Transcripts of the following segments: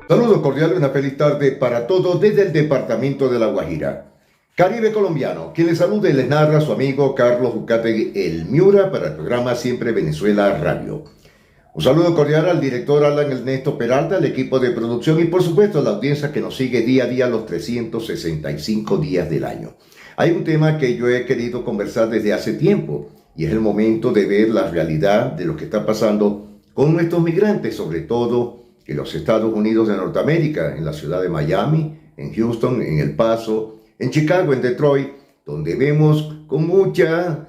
Saludos cordiales, una feliz tarde para todos desde el departamento de La Guajira. Caribe colombiano, quien les saluda y les narra su amigo Carlos Ucategui, el Miura, para el programa Siempre Venezuela Radio. Un saludo cordial al director Alan Ernesto Peralta, al equipo de producción y por supuesto a la audiencia que nos sigue día a día los 365 días del año. Hay un tema que yo he querido conversar desde hace tiempo y es el momento de ver la realidad de lo que está pasando con nuestros migrantes, sobre todo en los Estados Unidos de Norteamérica, en la ciudad de Miami, en Houston, en El Paso, en Chicago, en Detroit, donde vemos con mucha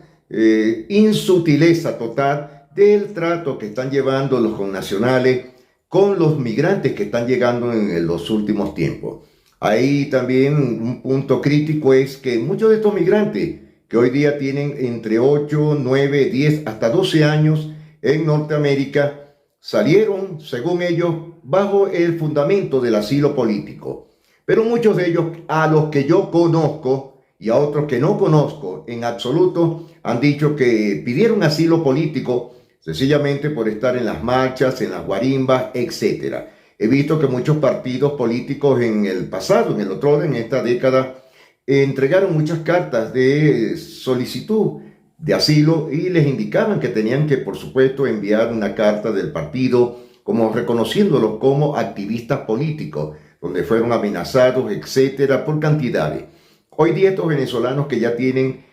insutileza total del trato que están llevando los connacionales con los migrantes que están llegando en los últimos tiempos. Ahí también un punto crítico es que muchos de estos migrantes que hoy día tienen entre 8, 9, 10 hasta 12 años en Norteamérica salieron, según ellos, bajo el fundamento del asilo político. Pero muchos de ellos, a los que yo conozco y a otros que no conozco en absoluto, han dicho que pidieron asilo político sencillamente por estar en las marchas, en las guarimbas, etc. He visto que muchos partidos políticos en el pasado, en esta década, entregaron muchas cartas de solicitud de asilo y les indicaban que tenían que, por supuesto, enviar una carta del partido como reconociéndolos como activistas políticos, donde fueron amenazados, etcétera, por cantidades. Hoy día estos venezolanos que ya tienen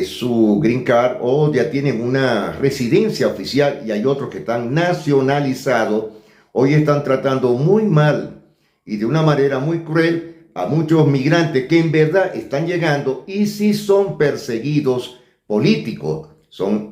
su green card o ya tienen una residencia oficial y hay otros que están nacionalizados, hoy están tratando muy mal y de una manera muy cruel a muchos migrantes que en verdad están llegando y sí son perseguidos políticos, son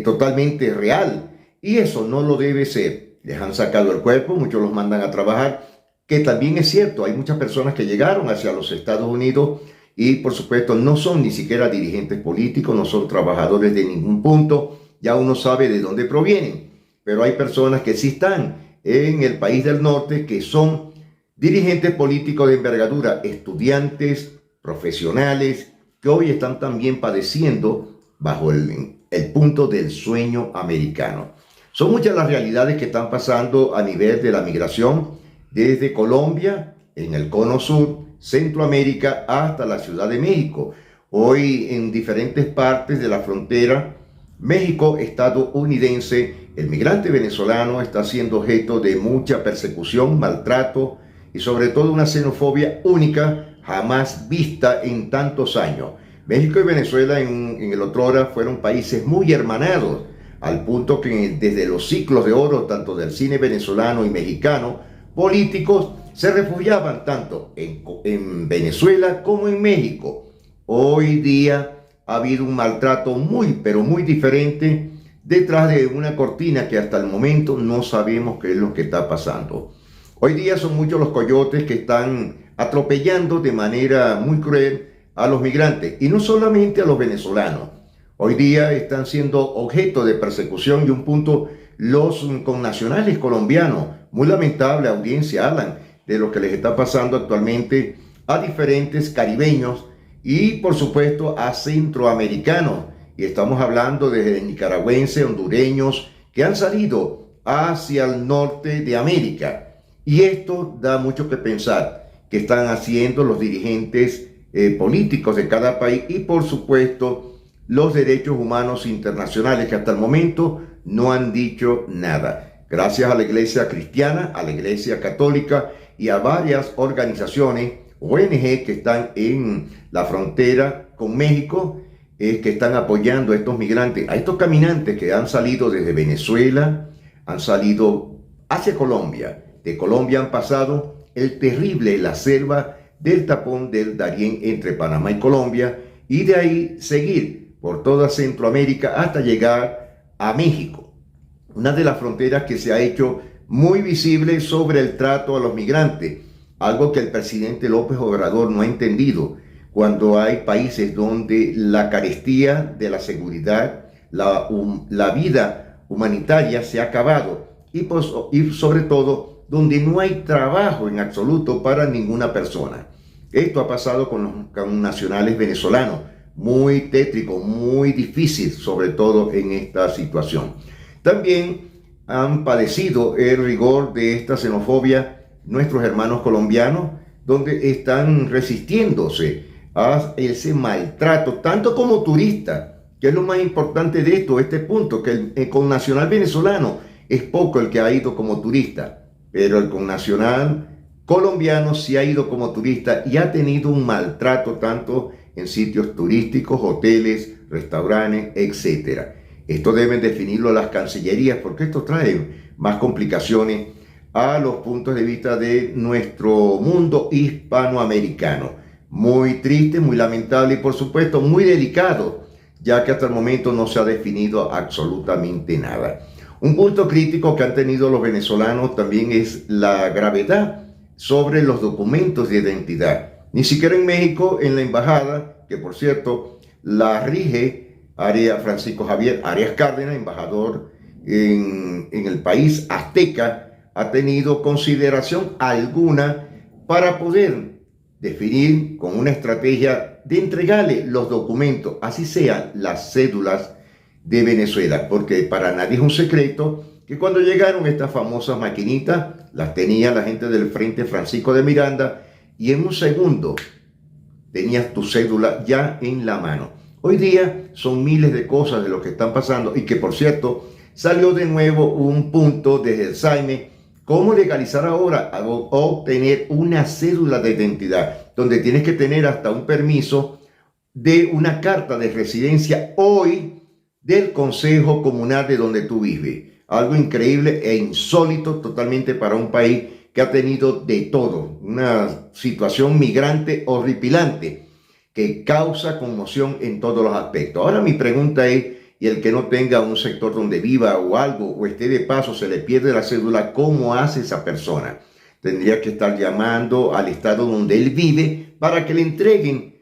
totalmente real y eso no lo debe ser. Les han sacado el cuerpo, muchos los mandan a trabajar, que también es cierto, hay muchas personas que llegaron hacia los Estados Unidos y por supuesto no son ni siquiera dirigentes políticos, no son trabajadores de ningún punto, ya uno sabe de dónde provienen, pero hay personas que sí están en el país del norte que son dirigentes políticos de envergadura, estudiantes, profesionales, que hoy están también padeciendo bajo el punto del sueño americano. Son muchas las realidades que están pasando a nivel de la migración desde Colombia, en el cono sur, Centroamérica, hasta la Ciudad de México. Hoy en diferentes partes de la frontera México-estadounidense, el migrante venezolano está siendo objeto de mucha persecución, maltrato y sobre todo una xenofobia única jamás vista en tantos años. México y Venezuela en el otrora fueron países muy hermanados, al punto que desde los siglos de oro, tanto del cine venezolano y mexicano, políticos se refugiaban tanto en Venezuela como en México. Hoy día ha habido un maltrato muy, pero muy diferente detrás de una cortina que hasta el momento no sabemos qué es lo que está pasando. Hoy día son muchos los coyotes que están atropellando de manera muy cruel a los migrantes y no solamente a los venezolanos. Hoy día están siendo objeto de persecución y un punto los connacionales colombianos. Muy lamentable, audiencia, Alan, de lo que les está pasando actualmente a diferentes caribeños y por supuesto a centroamericanos. Y estamos hablando de nicaragüenses, hondureños que han salido hacia el norte de América. Y esto da mucho que pensar, que están haciendo los dirigentes políticos de cada país y por supuesto los derechos humanos internacionales que hasta el momento no han dicho nada. Gracias a la Iglesia Cristiana, a la Iglesia Católica y a varias organizaciones, ONG que están en la frontera con México, que están apoyando a estos migrantes, a estos caminantes que han salido desde Venezuela, han salido hacia Colombia. De Colombia han pasado el terrible, la selva del tapón del Darién entre Panamá y Colombia y de ahí seguir por toda Centroamérica hasta llegar a México. Una de las fronteras que se ha hecho muy visible sobre el trato a los migrantes, algo que el presidente López Obrador no ha entendido, cuando hay países donde la carestía de la seguridad, la vida humanitaria se ha acabado y sobre todo donde no hay trabajo en absoluto para ninguna persona. Esto ha pasado con los connacionales venezolanos, muy tétrico, muy difícil, sobre todo en esta situación. También han padecido el rigor de esta xenofobia nuestros hermanos colombianos, donde están resistiéndose a ese maltrato, tanto como turistas, que es lo más importante de esto, este punto, que el connacional venezolano es poco el que ha ido como turista, pero el connacional colombiano sí ha ido como turista y ha tenido un maltrato tanto en sitios turísticos, hoteles, restaurantes, etc. Esto deben definirlo las cancillerías porque esto trae más complicaciones a los puntos de vista de nuestro mundo hispanoamericano. Muy triste, muy lamentable y por supuesto muy delicado, ya que hasta el momento no se ha definido absolutamente nada. Un punto crítico que han tenido los venezolanos también es la gravedad sobre los documentos de identidad. Ni siquiera en México, en la embajada, que por cierto la rige Francisco Javier Arias Cárdenas, embajador en el país azteca, ha tenido consideración alguna para poder definir con una estrategia de entregarle los documentos, así sean las cédulas de Venezuela, porque para nadie es un secreto que cuando llegaron estas famosas maquinitas, las tenía la gente del Frente Francisco de Miranda y en un segundo tenías tu cédula ya en la mano. Hoy día son miles de cosas de lo que están pasando y que por cierto salió de nuevo un punto desde el SAIME, cómo legalizar ahora o obtener una cédula de identidad, donde tienes que tener hasta un permiso de una carta de residencia hoy del Consejo Comunal de donde tú vives. Algo increíble e insólito totalmente para un país que ha tenido de todo, una situación migrante horripilante que causa conmoción en todos los aspectos. Ahora mi pregunta es, y el que no tenga un sector donde viva o algo, o esté de paso, se le pierde la cédula, ¿cómo hace esa persona? Tendría que estar llamando al estado donde él vive para que le entreguen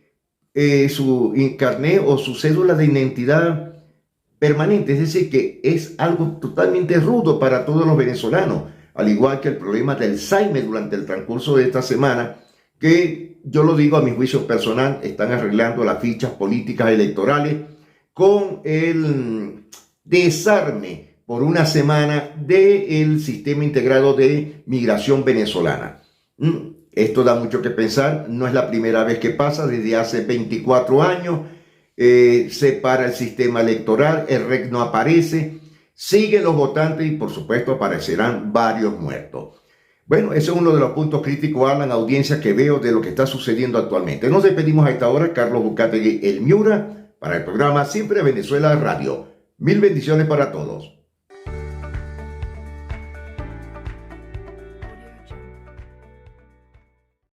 su carnet o su cédula de identidad permanente. Es decir, que es algo totalmente rudo para todos los venezolanos, al igual que el problema del SAIME durante el transcurso de esta semana, que yo lo digo a mi juicio personal, están arreglando las fichas políticas electorales con el desarme por una semana del sistema integrado de migración venezolana. Esto da mucho que pensar, no es la primera vez que pasa, desde hace 24 años se para el sistema electoral, el REC no aparece, siguen los votantes y por supuesto aparecerán varios muertos. Bueno, ese es uno de los puntos críticos, Alan, audiencia, que veo de lo que está sucediendo actualmente. Nos despedimos a esta hora, Carlos Ucategui, el Miura, para el programa Siempre Venezuela Radio. Mil bendiciones para todos.